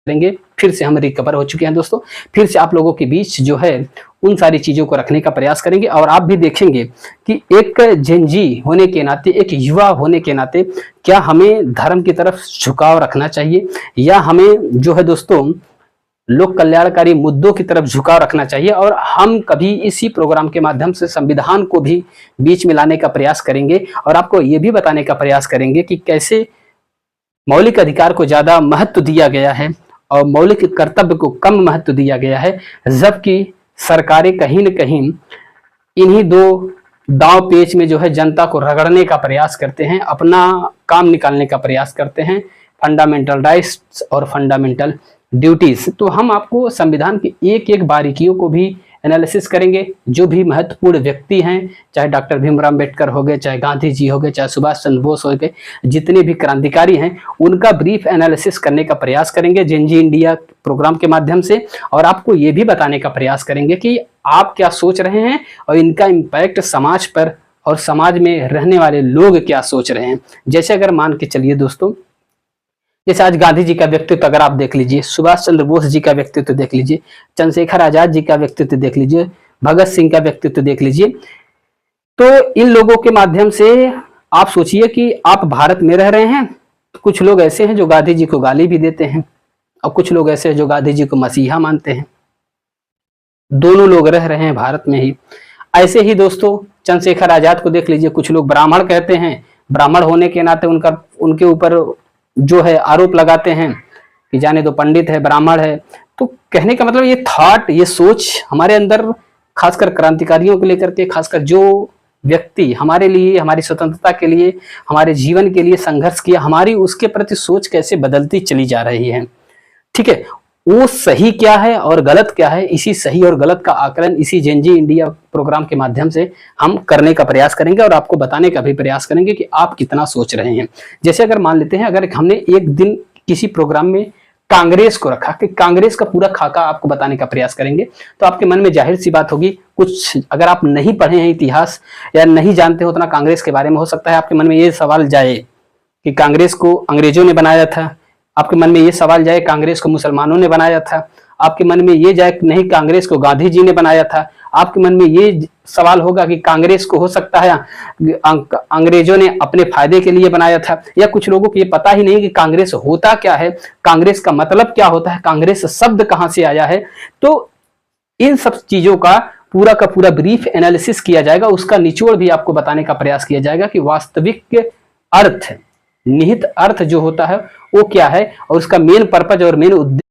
करेंगे। फिर से हम रिकवर हो चुके हैं दोस्तों, फिर से आप लोगों के बीच जो है उन सारी चीज़ों को रखने का प्रयास करेंगे। और आप भी देखेंगे कि एक जेनजी होने के नाते, एक युवा होने के नाते, क्या हमें धर्म की तरफ झुकाव रखना चाहिए या हमें जो है दोस्तों लोक कल्याणकारी मुद्दों की तरफ झुकाव रखना चाहिए। और हम कभी इसी प्रोग्राम के माध्यम से संविधान को भी बीच में लाने का प्रयास करेंगे और आपको ये भी बताने का प्रयास करेंगे कि कैसे मौलिक अधिकार को ज्यादा महत्व दिया गया है और मौलिक कर्तव्य को कम महत्व दिया गया है, जबकि सरकारें कहीं न कहीं इन्हीं दो दांव पेच में जो है जनता को रगड़ने का प्रयास करते हैं, अपना काम निकालने का प्रयास करते हैं, फंडामेंटल राइट्स और फंडामेंटल ड्यूटीज। तो हम आपको संविधान की एक एक बारीकियों को भी एनालिसिस करेंगे। जो भी महत्वपूर्ण व्यक्ति हैं, चाहे डॉक्टर भीमराव अम्बेडकर हो गए, चाहे गांधी जी हो गए, चाहे सुभाष चंद्र बोस हो गए, जितने भी क्रांतिकारी हैं उनका ब्रीफ एनालिसिस करने का प्रयास करेंगे जेनजी इंडिया प्रोग्राम के माध्यम से। और आपको ये भी बताने का प्रयास करेंगे कि आप क्या सोच रहे हैं और इनका इम्पैक्ट समाज पर और समाज में रहने वाले लोग क्या सोच रहे हैं। जैसे अगर मान के चलिए दोस्तों, जैसे आज गांधी जी का व्यक्तित्व अगर आप देख लीजिए, सुभाष चंद्र बोस जी का व्यक्तित्व देख लीजिए, चंद्रशेखर आजाद जी का व्यक्तित्व देख लीजिए, भगत सिंह का व्यक्तित्व देख लीजिए, तो इन लोगों के माध्यम से आप सोचिए कि आप भारत में रह रहे हैं। तो कुछ लोग ऐसे हैं जो गांधी जी को गाली भी देते हैं और कुछ लोग ऐसे हैं जो गांधी जी को मसीहा मानते हैं। दोनों लोग रह रहे हैं भारत में ही। ऐसे ही दोस्तों चंद्रशेखर आजाद को देख लीजिए, कुछ लोग ब्राह्मण कहते हैं, ब्राह्मण होने के नाते उनके ऊपर जो है आरोप लगाते हैं कि जाने दो पंडित है, ब्राह्मण है। तो कहने का मतलब ये थॉट, ये सोच हमारे अंदर, खासकर क्रांतिकारियों को लेकर के, खासकर जो व्यक्ति हमारे लिए, हमारी स्वतंत्रता के लिए, हमारे जीवन के लिए संघर्ष किया, हमारी उसके प्रति सोच कैसे बदलती चली जा रही है। ठीक है, वो सही क्या है और गलत क्या है, इसी सही और गलत का आकलन इसी जेनजी इंडिया प्रोग्राम के माध्यम से हम करने का प्रयास करेंगे और आपको बताने का भी प्रयास करेंगे कि आप कितना सोच रहे हैं। जैसे अगर मान लेते हैं, अगर हमने एक दिन किसी प्रोग्राम में कांग्रेस को रखा कि कांग्रेस का पूरा खाका आपको बताने का प्रयास करेंगे, तो आपके मन में जाहिर सी बात होगी, कुछ अगर आप नहीं पढ़े हैं इतिहास या नहीं जानते हो उतना कांग्रेस के बारे में, हो सकता है आपके मन में ये सवाल जाए कि कांग्रेस को अंग्रेजों ने बनाया था, आपके मन में ये सवाल जाए कांग्रेस को मुसलमानों ने बनाया था, आपके मन में ये जाए नहीं कांग्रेस को गांधी जी ने बनाया था, आपके मन में ये सवाल होगा कि कांग्रेस को हो सकता है अंग्रेजों ने अपने फायदे के लिए बनाया था, या कुछ लोगों को ये पता ही नहीं कि कांग्रेस होता क्या है, कांग्रेस का मतलब क्या होता है, कांग्रेस शब्द कहां से आया है। तो इन सब चीजों का पूरा ब्रीफ एनालिसिस किया जाएगा, उसका निचोड़ भी आपको बताने का प्रयास किया जाएगा कि वास्तविक अर्थ, निहित अर्थ जो होता है वो क्या है और उसका मेन पर्पज और मेन उद्देश्य